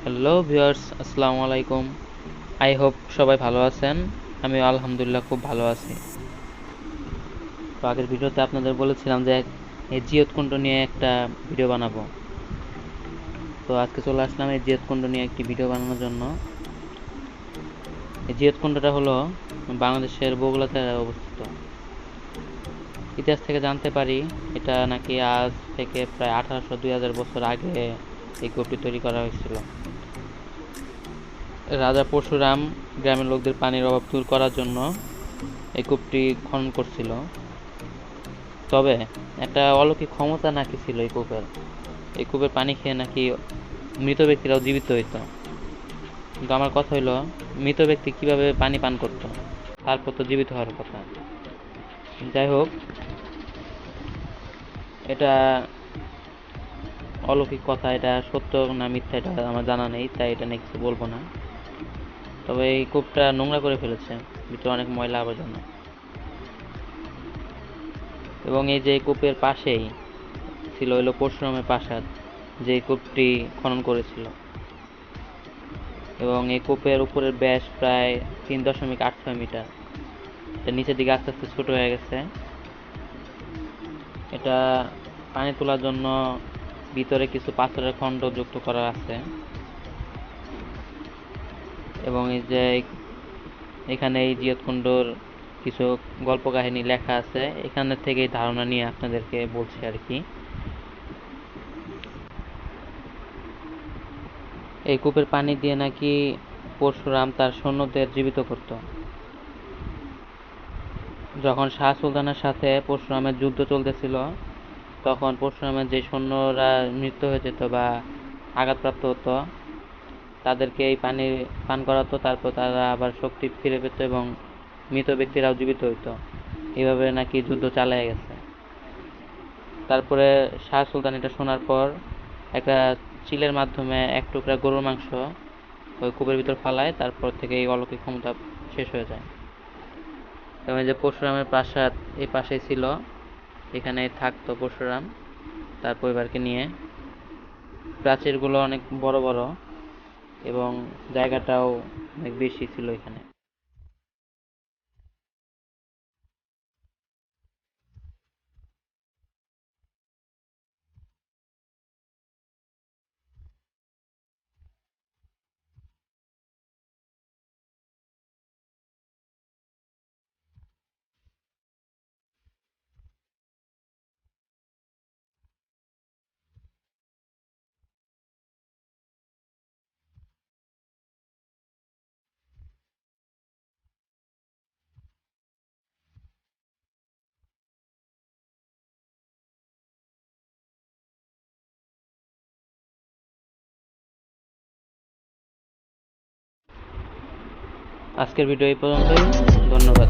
Hello viewers, আসসালামু আলাইকুম। I hope সবাই ভালো আছেন। আমিও আলহামদুলিল্লাহ খুব ভালো আছি। তো আগের ভিডিওতে আপনাদের বলেছিলাম যে এই জিয়তকুণ্ড নিয়ে একটা ভিডিও বানাবো। তো আজকে চলে আসলাম এই জিয়তকুণ্ড নিয়ে একটি ভিডিও বানানোর জন্য। এই জিয়তকুণ্ডটা হলো বাংলাদেশের বগুড়াতে অবস্থিত। ইতিহাস থেকে জানতে পারি এটা নাকি আজ থেকে প্রায় 1800-2000 বছর আগে এই কূপটি তৈরি করা হয়েছিল। রাজা পরশুরাম গ্রামের লোকদের পানির অভাব দূর করার জন্য এই কূপটি খনন করছিল। তবে একটা অলৌকিক ক্ষমতা নাকি ছিল এই কূপের পানি খেয়ে নাকি মৃত ব্যক্তিরাও জীবিত হইতো। কিন্তু আমার কথা হইলো, মৃত ব্যক্তি কিভাবে পানি পান করত, তারপর তো জীবিত হওয়ার কথা। যাই হোক, এটা অলৌকিক কথা, এটা সত্য না মিথ্যা এটা আমার জানা নেই, তাই এটা নিয়ে কিছু বলবো না। তবে এই কূপটা নোংরা করে ফেলেছে, ভিতরে অনেক ময়লা আবর্জনা। এবং এই যে কূপের পাশেই ছিল হইল পরশুরামের প্রাসাদ, যে কূপটি খনন করেছিল। এবং এই কূপের উপরের ব্যাস প্রায় 3.86 মিটার। এটা নিচের দিকে আস্তে আস্তে ছোট হয়ে গেছে। এটা পানি তোলার জন্য ভিতরে কিছু পাথরের খণ্ড যুক্ত করা আছে। এবং এই যে এখানে এই জিয়তকুণ্ডর কিছু গল্প কাহিনী লেখা আছে, এখানে থেকেই ধারণা নিয়ে আপনাদেরকে বলছি আর কি। এই কূপের পানি দিয়ে নাকি পরশুরাম তার সৈন্যদের জীবিত করত। যখন শাহ সুলতানের সাথে পরশুরামের যুদ্ধ চলতেছিল, তখন পরশুরামের যে সৈন্যরা মৃত্যু হয়ে যেত বা আঘাতপ্রাপ্ত হতো, তাদেরকে এই পানি পান করাতো। তারপর তারা আবার শক্তি ফিরে পেত এবং মৃত ব্যক্তিরাও জীবিত হইতো। এইভাবে নাকি যুদ্ধ চালিয়ে গেছে। তারপরে শাহ সুলতান এটা শোনার পর একটা চিলের মাধ্যমে এক টুকরা গরুর মাংস ওই কূপের ভিতর ফালায়। তারপর থেকে এই অলৌকিক ক্ষমতা শেষ হয়ে যায়। এবং এই যে পরশুরামের প্রাসাদ এই পাশেই ছিল, এখানে থাকতো পরশুরাম তার পরিবারকে নিয়ে। প্রাচীরগুলো অনেক বড় বড় এবং জায়গাটাও অনেক বেশি ছিল এখানে। আজকের ভিডিও এই পর্যন্তই। ধন্যবাদ।